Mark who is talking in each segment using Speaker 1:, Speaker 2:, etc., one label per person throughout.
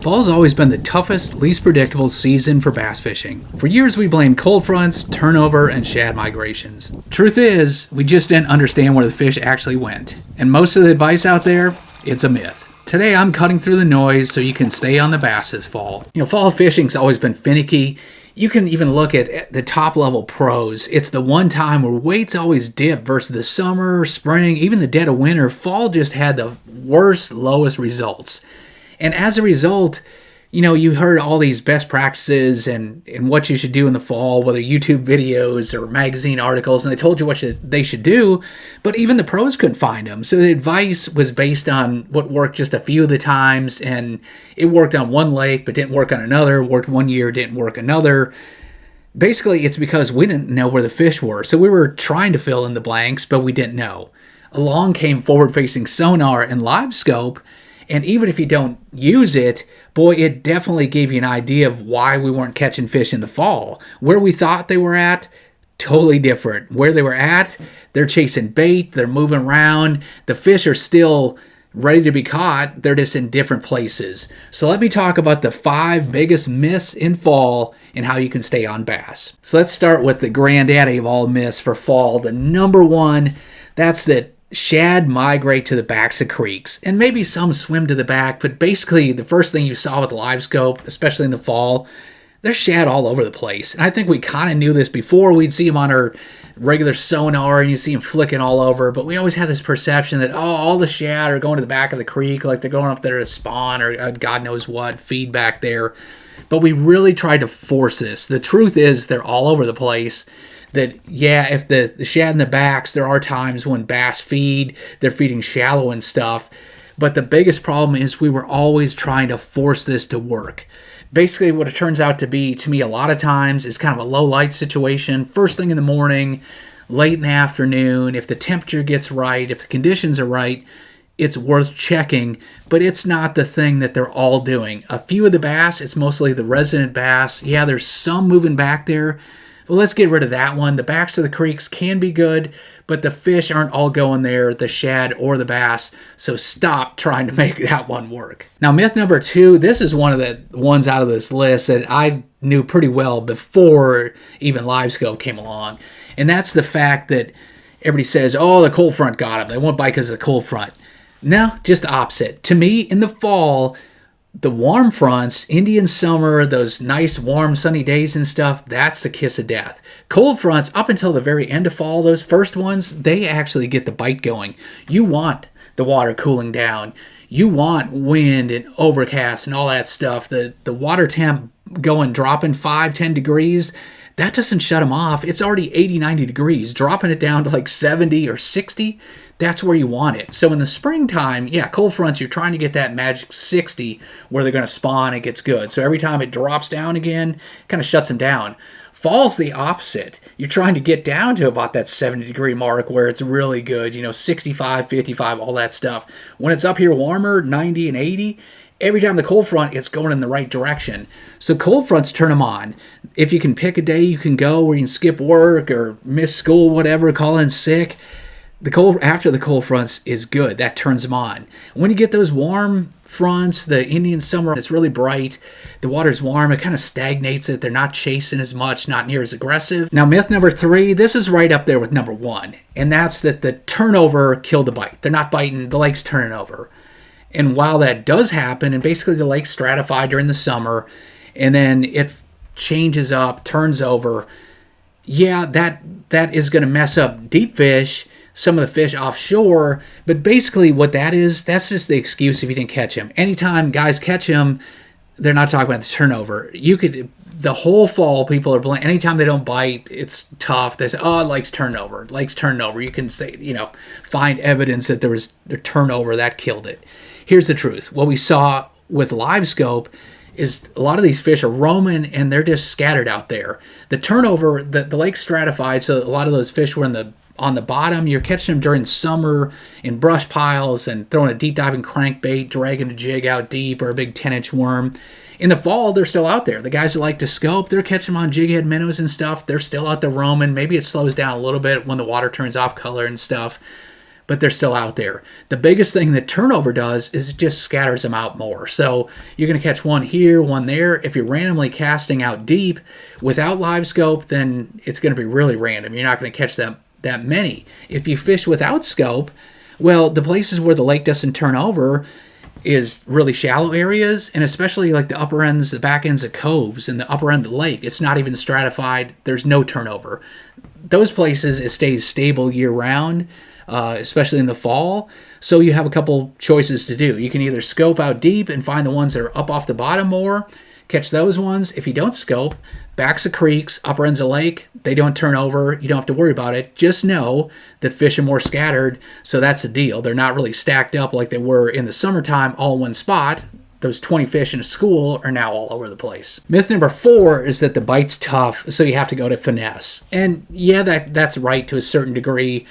Speaker 1: Fall's always been the toughest, least predictable season for bass fishing. For years we blamed cold fronts, turnover, and shad migrations. Truth is, we just didn't understand where the fish actually went. And most of the advice out there, it's a myth. Today I'm cutting through the noise so you can stay on the bass this fall. Fall fishing's always been finicky. You can even look at the top level pros. It's the one time where weights always dip versus the summer, spring, even the dead of winter. Fall just had the worst, lowest results. And as a result, you heard all these best practices and what you should do in the fall, whether YouTube videos or magazine articles, and they told you what they should do, but even the pros couldn't find them. So the advice was based on what worked just a few of the times, and it worked on one lake but didn't work on another, worked one year, didn't work another. Basically, it's because we didn't know where the fish were. So we were trying to fill in the blanks, but we didn't know. Along came forward-facing sonar and live scope. And even if you don't use it, boy, it definitely gave you an idea of why we weren't catching fish in the fall. Where we thought they were at, totally different. Where they were at, they're chasing bait, they're moving around. The fish are still ready to be caught. They're just in different places. So let me talk about the 5 biggest myths in fall and how you can stay on bass. So let's start with the granddaddy of all myths for fall. The number one, that's that shad migrate to the backs of creeks, and maybe some swim to the back, but basically the first thing you saw with the live scope, especially in the fall, there's shad all over the place. And I think we kind of knew this before. We'd see them on our regular sonar and you see them flicking all over, but we always had this perception that, all the shad are going to the back of the creek, like they're going up there to spawn or God knows what, feed back there. But we really tried to force this. The truth is they're all over the place. That, if the shad in the backs, there are times when bass feed, they're feeding shallow and stuff. But the biggest problem is we were always trying to force this to work. Basically, what it turns out to be, to me, a lot of times is kind of a low light situation. First thing in the morning, late in the afternoon, if the temperature gets right, if the conditions are right, it's worth checking, but it's not the thing that they're all doing. A few of the bass, it's mostly the resident bass. Yeah, there's some moving back there. Well, let's get rid of that one. The backs of the creeks can be good, but the fish aren't all going there, the shad or the bass, so stop trying to make that one work. Now, myth number 2, this is one of the ones out of this list that I knew pretty well before even live scope came along, and that's the fact that everybody says, the cold front got them. They won't bite because of the cold front. No, just the opposite. To me, in the fall, the warm fronts, Indian summer, those nice warm sunny days and stuff, that's the kiss of death. Cold fronts, up until the very end of fall, those first ones, they actually get the bite going. You want the water cooling down. You want wind and overcast and all that stuff. The water temp dropping 5-10 degrees, that doesn't shut them off. It's already 80-90 degrees. Dropping it down to like 70 or 60, that's where you want it. So in the springtime, cold fronts, you're trying to get that magic 60 where they're going to spawn, it gets good. So every time it drops down again, it kind of shuts them down. Fall's the opposite. You're trying to get down to about that 70-degree mark where it's really good, 65, 55, all that stuff. When it's up here warmer, 90 and 80, every time the cold front, it's going in the right direction. So cold fronts, turn them on. If you can pick a day you can go where you can skip work or miss school, whatever, call in sick, after the cold fronts is good. That turns them on. When you get those warm fronts, the Indian summer, it's really bright, the water's warm, it kind of stagnates it. They're not chasing as much, not near as aggressive. Now, myth number 3, this is right up there with number 1, and that's that the turnover killed the bite. They're not biting, the lake's turning over. And while that does happen, and basically the lake's stratified during the summer, and then it changes up, turns over, that is going to mess up deep fish, some of the fish offshore, but basically what that is, that's just the excuse if you didn't catch them. Anytime guys catch them, they're not talking about the turnover. The whole fall, people are blaming, anytime they don't bite, it's tough. They say, it likes turnover. You can say, find evidence that there was a turnover that killed it. Here's the truth. What we saw with live scope is a lot of these fish are roaming and they're just scattered out there. The turnover, the lake's stratified, so a lot of those fish were on the bottom. You're catching them during summer in brush piles and throwing a deep diving crankbait, dragging a jig out deep or a big 10-inch worm. In the fall, they're still out there. The guys that like to scope, they're catching them on jig head minnows and stuff. They're still out there roaming. Maybe it slows down a little bit when the water turns off color and stuff. but they're still out there. The biggest thing that turnover does is it just scatters them out more. So you're going to catch one here, one there. If you're randomly casting out deep without live scope, then it's going to be really random. You're not going to catch that many. If you fish without scope, well, the places where the lake doesn't turn over is really shallow areas, and especially like the upper ends, the back ends of coves and the upper end of the lake. It's not even stratified. There's no turnover. Those places, it stays stable year round, especially in the fall. So you have a couple choices to do. You can either scope out deep and find the ones that are up off the bottom more, catch those ones. If you don't scope, backs of creeks, upper ends of lake, they don't turn over. You don't have to worry about it. Just know that fish are more scattered, so that's the deal. They're not really stacked up like they were in the summertime all in one spot. Those 20 fish in a school are now all over the place. Myth number 4 is that the bite's tough, so you have to go to finesse. And yeah, that's right to a certain degree.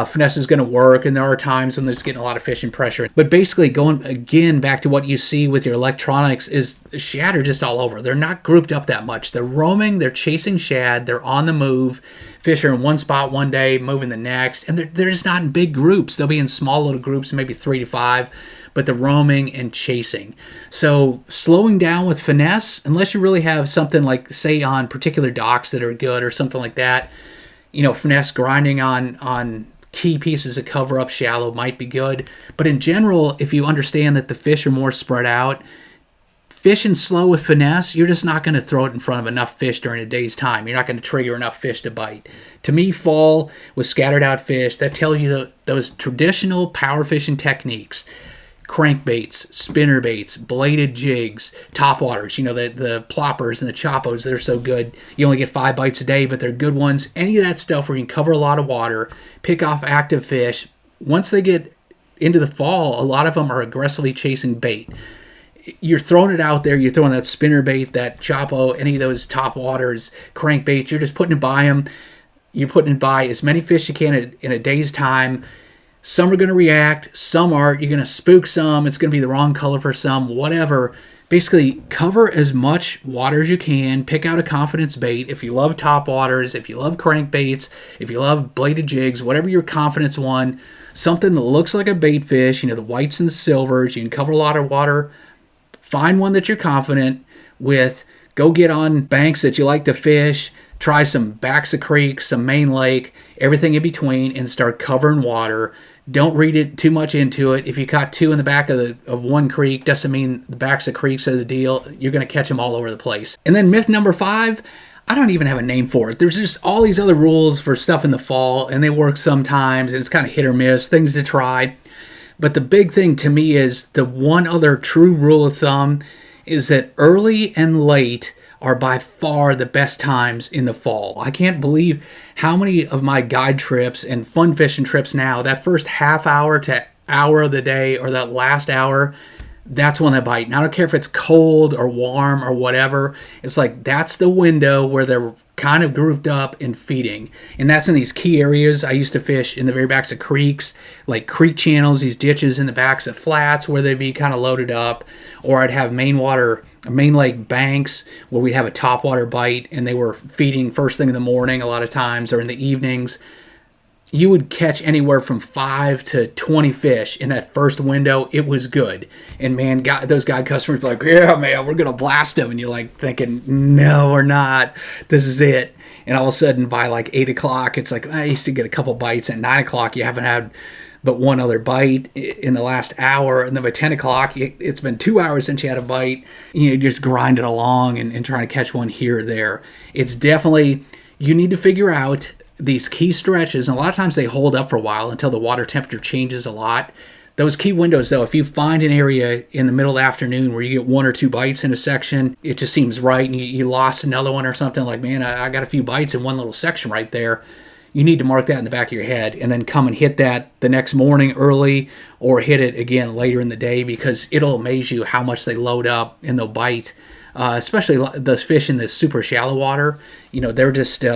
Speaker 1: Finesse is going to work, and there are times when there's getting a lot of fishing pressure. But basically, going again back to what you see with your electronics, is shad are just all over. They're not grouped up that much. They're roaming, they're chasing shad, they're on the move. Fish are in one spot one day, moving the next, and they're just not in big groups. They'll be in small little groups, maybe 3 to 5. But the roaming and chasing. So slowing down with finesse, unless you really have something like, say, on particular docks that are good or something like that, finesse grinding on key pieces of cover up shallow might be good. But in general, if you understand that the fish are more spread out, fishing slow with finesse, you're just not going to throw it in front of enough fish during a day's time. You're not going to trigger enough fish to bite. To me, fall with scattered out fish, that tells you those traditional power fishing techniques. Crankbaits, spinnerbaits, bladed jigs, topwaters, the ploppers and the choppos, they're so good. You only get 5 bites a day, but they're good ones. Any of that stuff where you can cover a lot of water, pick off active fish. Once they get into the fall, a lot of them are aggressively chasing bait. You're throwing it out there, you're throwing that spinnerbait, that choppo, any of those topwaters, crankbaits, you're just putting it by them. You're putting it by as many fish you can in a day's time. Some are going to react, some aren't. You're going to spook some. It's going to be the wrong color for some, whatever. Basically, cover as much water as you can. Pick out a confidence bait. If you love topwaters, if you love crankbaits, if you love bladed jigs, whatever your confidence one, something that looks like a bait fish, the whites and the silvers, you can cover a lot of water. Find one that you're confident with. Go get on banks that you like to fish. Try some backs of creeks, some main lake, everything in between, and start covering water. Don't read it too much into it. If you caught 2 in the back of one creek, doesn't mean the backs of creeks are the deal. You're going to catch them all over the place. And then myth number 5, I don't even have a name for it. There's just all these other rules for stuff in the fall, and they work sometimes. It's kind of hit or miss, things to try. But the big thing to me is the one other true rule of thumb is that early and late are by far the best times in the fall. I can't believe how many of my guide trips and fun fishing trips now, that first half hour to hour of the day or that last hour, that's when they bite. And I don't care if it's cold or warm or whatever. It's like that's the window where they're kind of grouped up and feeding. And that's in these key areas. I used to fish in the very backs of creeks, like creek channels, these ditches in the backs of flats where they'd be kind of loaded up. Or I'd have main lake banks where we'd have a topwater bite and they were feeding first thing in the morning a lot of times or in the evenings. You would catch anywhere from 5 to 20 fish in that first window. It was good. And man, those guide customers were like, yeah, man, we're going to blast them. And you're like thinking, no, we're not. This is it. And all of a sudden by like 8 o'clock, it's like, I used to get a couple bites. At 9 o'clock, you haven't had but one other bite in the last hour. And then by 10 o'clock, it's been 2 hours since you had a bite. You're just grinding along and trying to catch one here or there. It's definitely, you need to figure out these key stretches, and a lot of times they hold up for a while until the water temperature changes a lot. Those key windows, though, if you find an area in the middle of the afternoon where you get 1 or 2 bites in a section, it just seems right, and you lost another one or something, like, man, I got a few bites in one little section right there. You need to mark that in the back of your head and then come and hit that the next morning early or hit it again later in the day, because it'll amaze you how much they load up and they'll bite, especially those fish in this super shallow water. They're just...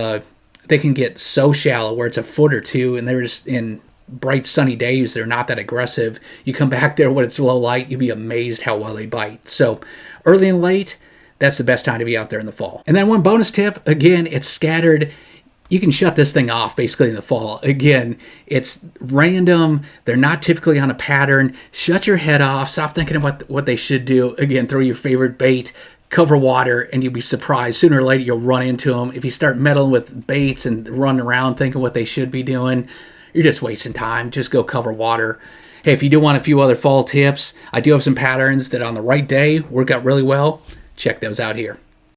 Speaker 1: they can get so shallow where it's a foot or 2 and they're just in bright sunny days. They're not that aggressive. You come back there when it's low light, you'd be amazed how well they bite. So early and late, that's the best time to be out there in the fall. And then one bonus tip, again, it's scattered. You can shut this thing off basically in the fall. Again, it's random. They're not typically on a pattern. Shut your head off. Stop thinking about what they should do. Again, throw your favorite bait, cover water, and you'll be surprised. Sooner or later, you'll run into them. If you start meddling with baits and run around thinking what they should be doing, you're just wasting time. Just go cover water. Hey, if you do want a few other fall tips, I do have some patterns that on the right day work out really well. Check those out here.